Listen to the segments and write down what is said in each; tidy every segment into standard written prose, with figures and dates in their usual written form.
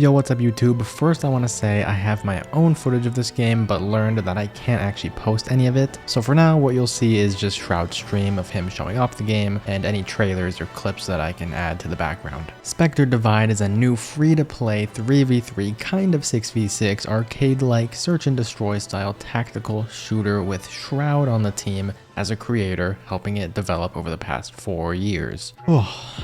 Yo, what's up YouTube? First I want to say I have my own footage of this game, but learned that I can't actually post any of it. So for now, what you'll see is just Shroud's stream of him showing off the game, and any trailers or clips that I can add to the background. Spectre Divide is a new free-to-play 3v3 kind of 6v6 arcade-like search and destroy style tactical shooter with Shroud on the team as a creator, helping it develop over the past 4 years.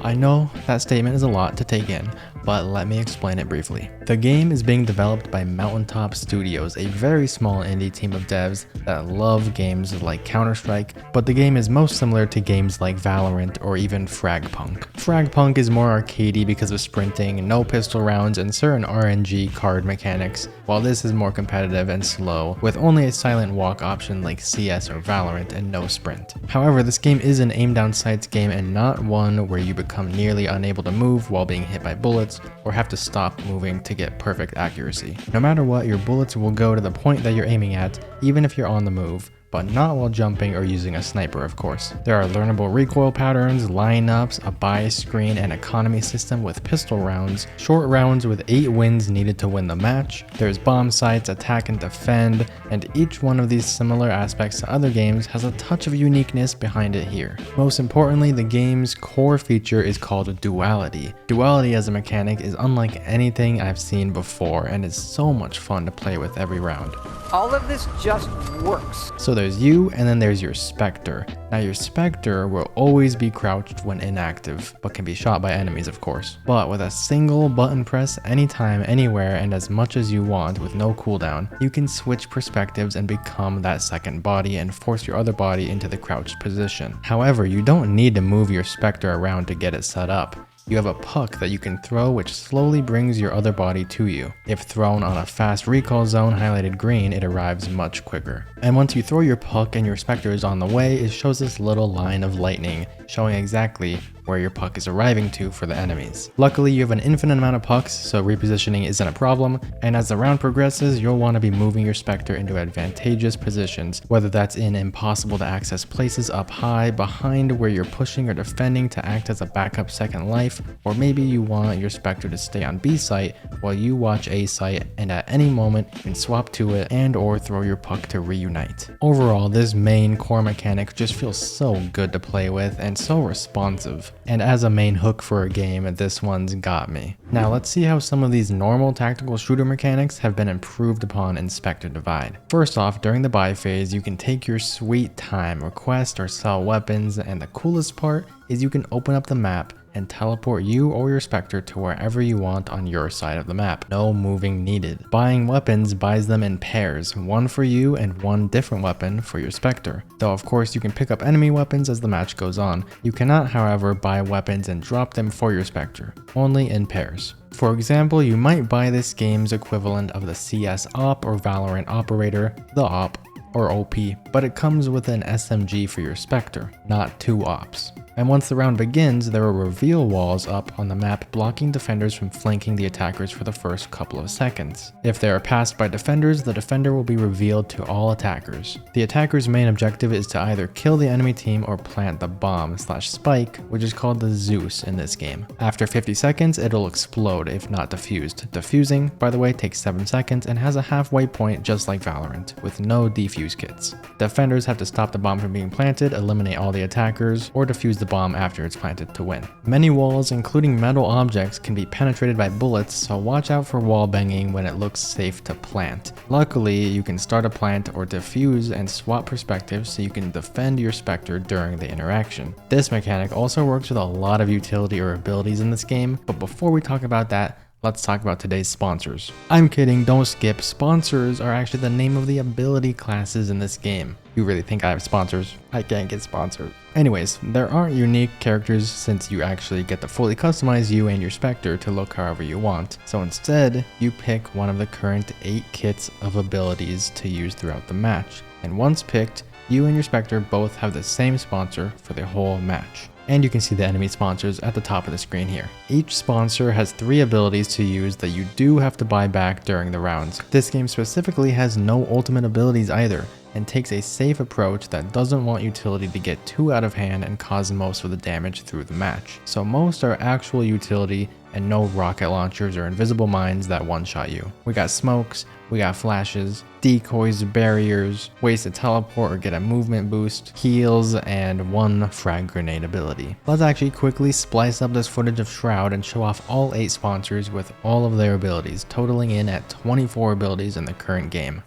I know that statement is a lot to take in, but let me explain it briefly. The game is being developed by Mountaintop Studios, a very small indie team of devs that love games like Counterstrike, but the game is most similar to games like Valorant or even Fragpunk. Fragpunk is more arcadey because of sprinting, no pistol rounds, and certain RNG card mechanics, while this is more competitive and slow, with only a silent walk option like CS or Valorant and no sprint. However, this game is an aim down sights game and not one where you become nearly unable to move while being hit by bullets or have to stop moving to get perfect accuracy. No matter what, your bullets will go to the point that you're aiming at, even if you're on the move, but not while jumping or using a sniper, of course. There are learnable recoil patterns, lineups, a buy screen, and economy system with pistol rounds, short rounds with 8 wins needed to win the match. There's bomb sites, attack and defend, and each one of these similar aspects to other games has a touch of uniqueness behind it here. Most importantly, the game's core feature is called duality. Duality as a mechanic is unlike anything I've seen before, and is so much fun to play with every round. All of this just works. So there's you, and then there's your Spectre. Now your Spectre will always be crouched when inactive, but can be shot by enemies of course. But with a single button press anytime, anywhere, and as much as you want with no cooldown, you can switch perspectives and become that second body and force your other body into the crouched position. However, you don't need to move your Spectre around to get it set up. You have a puck that you can throw which slowly brings your other body to you. If thrown on a fast recall zone highlighted green, it arrives much quicker. And once you throw your puck and your Spectre is on the way, it shows this little line of lightning showing exactly where your puck is arriving to for the enemies. Luckily, you have an infinite amount of pucks, so repositioning isn't a problem, and as the round progresses, you'll want to be moving your Spectre into advantageous positions, whether that's in impossible to access places up high, behind where you're pushing or defending to act as a backup second life, or maybe you want your Spectre to stay on B site while you watch A site, and at any moment you can swap to it and or throw your puck to reunite. Overall, this main core mechanic just feels so good to play with and so responsive. And as a main hook for a game, this one's got me. Now let's see how some of these normal tactical shooter mechanics have been improved upon in Spectre Divide. First off, during the buy phase, you can take your sweet time, request or sell weapons, and the coolest part is you can open up the map and teleport you or your Spectre to wherever you want on your side of the map. No moving needed. Buying weapons buys them in pairs, one for you and one different weapon for your Spectre. Though of course you can pick up enemy weapons as the match goes on. You cannot, however, buy weapons and drop them for your Spectre, only in pairs. For example, you might buy this game's equivalent of the CS Op or Valorant Operator, the Op, or OP, but it comes with an SMG for your Spectre, not 2 ops. And once the round begins, there are reveal walls up on the map blocking defenders from flanking the attackers for the first couple of seconds. If they are passed by defenders, the defender will be revealed to all attackers. The attacker's main objective is to either kill the enemy team or plant the bomb/spike, which is called the Zeus in this game. After 50 seconds, it'll explode if not defused. Defusing, by the way, takes 7 seconds and has a halfway point just like Valorant, with no defuse kits. Defenders have to stop the bomb from being planted, eliminate all the attackers, or defuse the bomb after it's planted to win. Many walls, including metal objects, can be penetrated by bullets, so watch out for wall banging when it looks safe to plant. Luckily, you can start a plant or defuse and swap perspectives so you can defend your Spectre during the interaction. This mechanic also works with a lot of utility or abilities in this game, but before we talk about that, let's talk about today's sponsors. I'm kidding, don't skip. Sponsors are actually the name of the ability classes in this game. You really think I have sponsors? I can't get sponsored. Anyways, there aren't unique characters since you actually get to fully customize you and your Spectre to look however you want. So instead, you pick one of the current 8 kits of abilities to use throughout the match. And once picked, you and your Spectre both have the same sponsor for the whole match. And you can see the enemy sponsors at the top of the screen here. Each sponsor has 3 abilities to use that you do have to buy back during the rounds. This game specifically has no ultimate abilities either. and takes a safe approach that doesn't want utility to get too out of hand and cause most of the damage through the match. So most are actual utility and no rocket launchers or invisible mines that one-shot you. We got smokes, we got flashes, decoys, barriers, ways to teleport or get a movement boost, heals, and one frag grenade ability. Let's actually quickly splice up this footage of Shroud and show off all 8 sponsors with all of their abilities, totaling in at 24 abilities in the current game.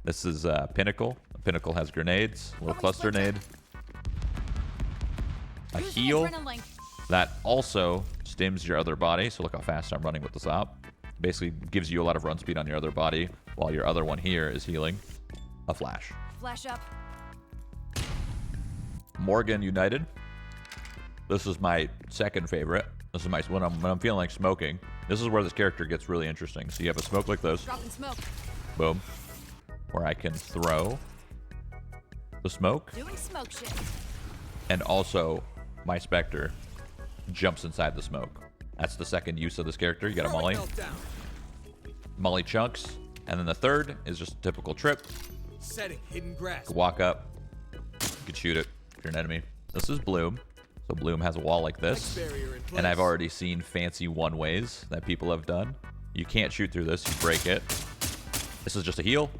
This is Pinnacle. Pinnacle has grenades, a little cluster nade, a heal that also stims your other body. So look how fast I'm running with this op. Basically gives you a lot of run speed on your other body while your other one here is healing. A flash. Flash up. Morrgen United. This is my second favorite. This is my when I'm feeling like smoking. This is where this character gets really interesting. So you have a smoke like this. Dropping smoke. Boom. Where I can throw the smoke. Doing smoke shit. And also my Spectre jumps inside the smoke. That's the second use of this character. You got a molly. Molly chunks. And then the third is just a typical trip. Setting hidden grass. Walk up. You can shoot it if you're an enemy. This is Bloom. So Bloom has a wall like this. And I've already seen fancy one-ways that people have done. You can't shoot through this. You break it. This is just a heal.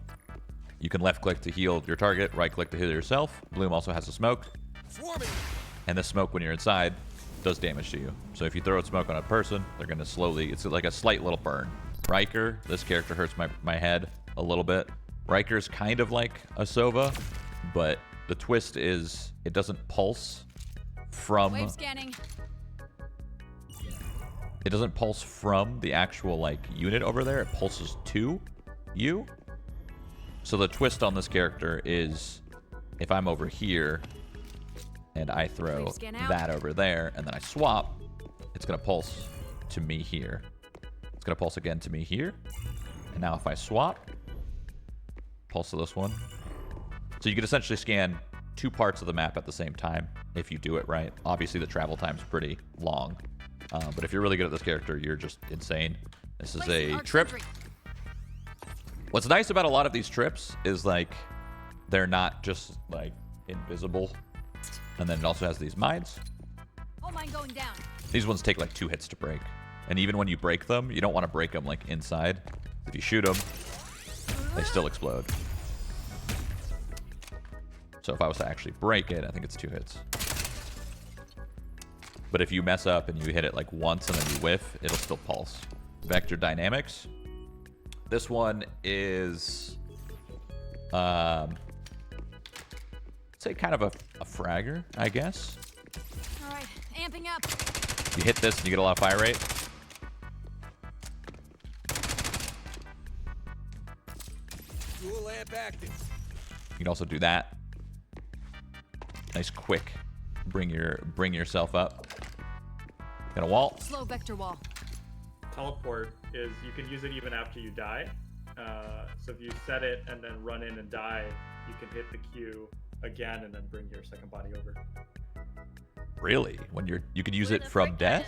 You can left click to heal your target, right click to heal yourself. Bloom also has a smoke. And this smoke when you're inside does damage to you. So if you throw a smoke on a person, they're going to slowly, it's like a slight little burn. Ryker, this character hurts my head a little bit. Ryker's kind of like a Sova, but the twist is it doesn't pulse from... Wave scanning. It doesn't pulse from the actual like unit over there. It pulses to you. So the twist on this character is if I'm over here and I throw that over there and then I swap, it's going to pulse to me here. It's going to pulse again to me here. And now if I swap, pulse to this one. So you can essentially scan 2 parts of the map at the same time if you do it right. Obviously the travel time's pretty long. But if you're really good at this character, you're just insane. This is a trip. What's nice about a lot of these trips is like they're not just like invisible. And then it also has these mines. Oh, mine going down. These ones take like 2 hits to break. And even when you break them, you don't want to break them like inside. If you shoot them, they still explode. So if I was to actually break it, I think it's 2 hits. But if you mess up and you hit it like once and then you whiff, it'll still pulse. Vector Dynamics. This one is, say kind of a fragger, I guess. All right, amping up. You hit this and you get a lot of fire rate. Dual lamp active. You can also do that. Nice quick. Bring yourself up. Got a wall. Slow vector wall. Teleport is you can use it even after you die. So if you set it and then run in and die, you can hit the Q again and then bring your second body over. Really? When you could use it from death?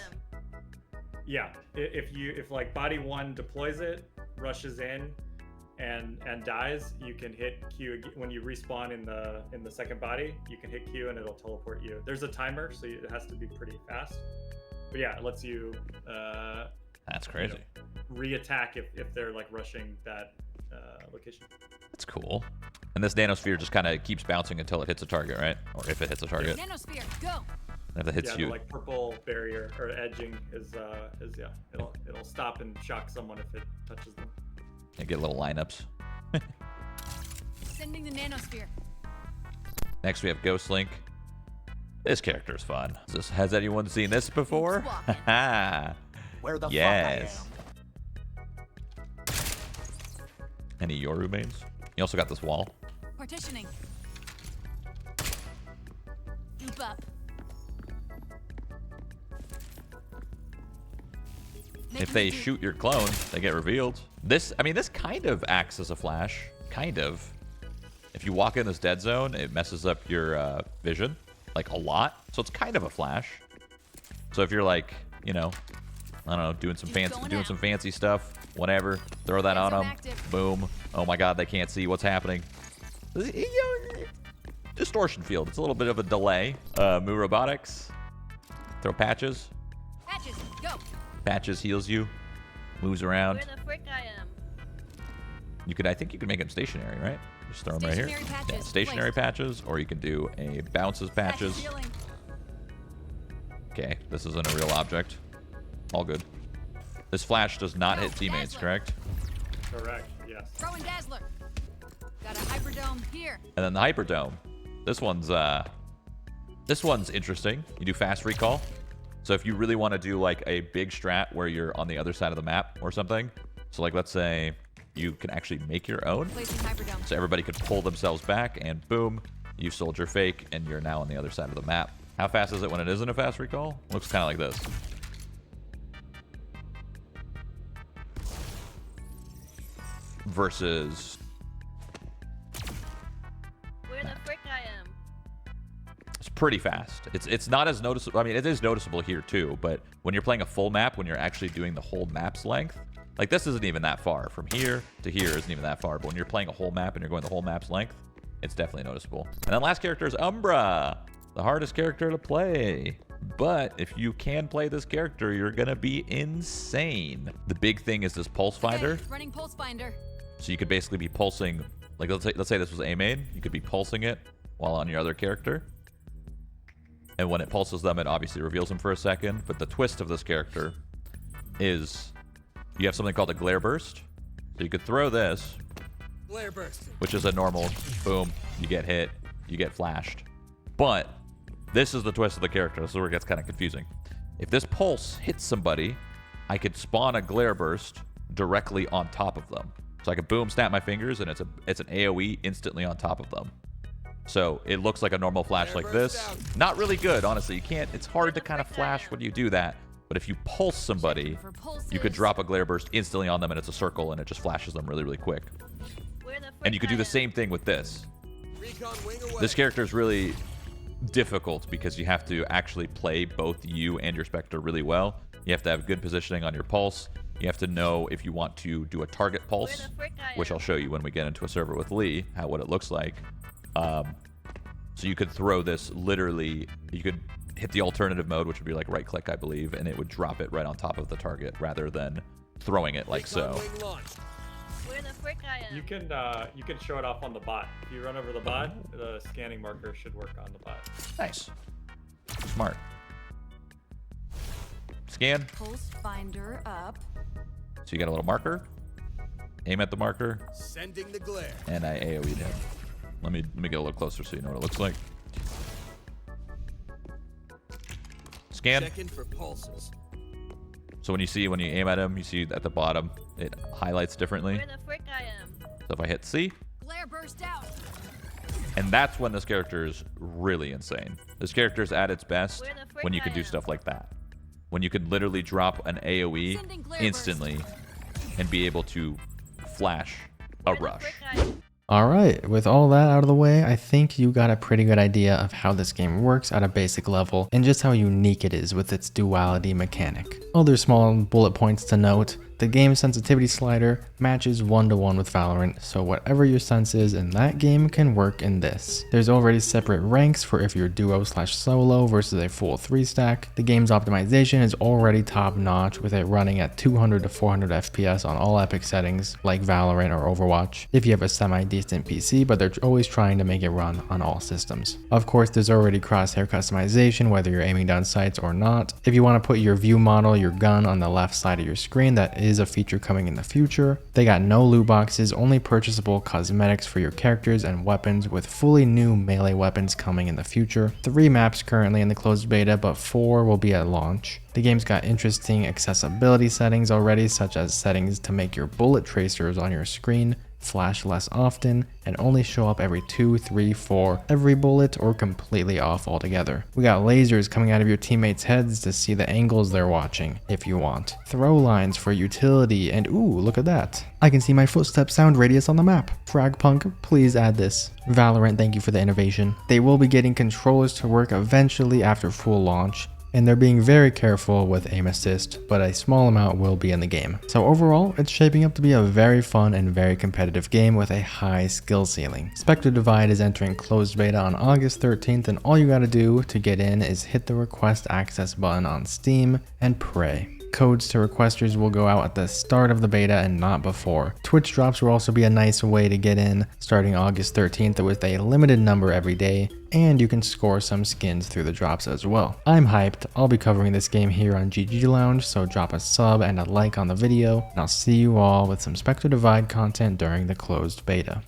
Yeah. If like body 1 deploys it, rushes in, and dies, you can hit Q when you respawn in the second body. You can hit Q and it'll teleport you. There's a timer, so it has to be pretty fast. But yeah, it lets you. That's crazy. Re-attack if they're like rushing that location. That's cool. And this nanosphere just kind of keeps bouncing until it hits a target, right? Or if it hits a target. Nanosphere, go. And if it hits yeah, you. The, like purple barrier or edging is yeah. It'll stop and shock someone if it touches them. You get little lineups. Sending the nanosphere. Next we have Ghostlink. This character is fun. Has anyone seen this before? Where the yes. fuck I am. Any Yoru mains? You also got this wall. Partitioning. Loop up. If they shoot your clone, they get revealed. This kind of acts as a flash. Kind of. If you walk in this dead zone, it messes up your vision, like a lot. So it's kind of a flash. So if you're like, you know, I don't know, doing some fancy stuff, whatever, throw that on them. Boom. Oh my God, they can't see what's happening. Distortion field. It's a little bit of a delay. Move robotics. Throw patches. Patches, go. Patches heals you. Moves around. Where the frick I am? You could, I think you can make them stationary, right? Just throw them right here. Stationary patches, Yeah, stationary patches, or you can do a bounces patches. Healing. Okay, this isn't a real object. All good. This flash does not Go, hit teammates, Dazzler. correct? Correct. Yes. Throwing Dazzler. Got a hyperdome here. And then the hyperdome. This one's interesting. You do fast recall. So if you really want to do like a big strat where you're on the other side of the map or something. So like let's say you can actually make your own. Placing hyperdome. So everybody could pull themselves back and boom, you soldier fake and you're now on the other side of the map. How fast is it when it isn't a fast recall? Looks kind of like this. Versus Where the frick I am? it's pretty fast. It's not as noticeable. I mean, it is noticeable here too, but when you're playing a full map, when you're actually doing the whole map's length, like this isn't even that far. From here to here isn't even that far, but when you're playing a whole map and you're going the whole map's length, it's definitely noticeable. And then last character is Umbra, the hardest character to play. But if you can play this character, you're gonna be insane. The big thing is this pulse finder. Okay, running pulse finder. So you could basically be pulsing, like let's say this was A main, you could be pulsing it while on your other character. And when it pulses them, it obviously reveals them for a second. But the twist of this character is you have something called a glare burst. So you could throw this, Glare burst. which is a normal boom, you get hit, you get flashed. But this is the twist of the character. This is where it gets kind of confusing. If this pulse hits somebody, I could spawn a glare burst directly on top of them. So I could boom, snap my fingers, and it's an AoE instantly on top of them. So it looks like a normal flash like this. Not really good, honestly. You can't. It's hard to kind of flash when you do that. But if you pulse somebody, For pulses. you could drop a glare burst instantly on them, and it's a circle, and it just flashes them really, really quick. Where the frick And you could do I the am? same thing with this. Recon wing away. This character is really difficult because you have to actually play both you and your Spectre really well. You have to have good positioning on your pulse. You have to know if you want to do a target pulse, Where the frick I which am? I'll show you when we get into a server with Lee, what it looks like. So you could throw this literally, you could hit the alternative mode, which would be like right click, I believe, and it would drop it right on top of the target rather than throwing it like Recon so. wing launch. Where the frick I am? You can show it off on the bot. If you run over the bot, the scanning marker should work on the bot. Nice. Smart. Scan. Pulse finder up. So you got a little marker. Aim at the marker, Sending the glare. and I AoE'd him. Let me get a little closer so you know what it looks like. Scan. Checking for pulses. So when you aim at him, you see at the bottom, it highlights differently. Where the frick I am? So if I hit C, Glare burst out. and that's when this character is really insane. This character is at its best Where the frick when you I can do am? stuff like that. When you can literally drop an AoE Sending glare instantly and be able to flash a Where the rush. frick I am? Alright, with all that out of the way, I think you got a pretty good idea of how this game works at a basic level and just how unique it is with its duality mechanic. Other small bullet points to note: the game sensitivity slider matches 1-to-1 with Valorant, so whatever your sense is in that game can work in this. There's already separate ranks for if you're duo/solo versus a full 3-stack. The game's optimization is already top notch with it running at 200 to 400 FPS on all epic settings like Valorant or Overwatch if you have a semi-decent PC, but they're always trying to make it run on all systems. Of course, there's already crosshair customization whether you're aiming down sights or not. If you want to put your view model, your gun on the left side of your screen, that is a feature coming in the future. They got no loot boxes, only purchasable cosmetics for your characters and weapons, with fully new melee weapons coming in the future. 3 maps currently in the closed beta, but 4 will be at launch. The game's got interesting accessibility settings already, such as settings to make your bullet tracers on your screen flash less often and only show up every 2, 3, 4 every bullet, or completely off altogether. We got lasers coming out of your teammates' heads to see the angles they're watching if you want. Throw lines for utility, and ooh, look at that. I can see my footstep sound radius on the map. Fragpunk, please add this. Valorant, thank you for the innovation. They will be getting controllers to work eventually after full launch. and they're being very careful with aim assist, but a small amount will be in the game. So overall, it's shaping up to be a very fun and very competitive game with a high skill ceiling. Spectre Divide is entering closed beta on August 13th, and all you gotta do to get in is hit the request access button on Steam and pray. Codes to requesters will go out at the start of the beta and not before. Twitch drops will also be a nice way to get in, starting August 13th with a limited number every day, and you can score some skins through the drops as well. I'm hyped. I'll be covering this game here on GGLounge, so drop a sub and a like on the video, and I'll see you all with some Spectre Divide content during the closed beta.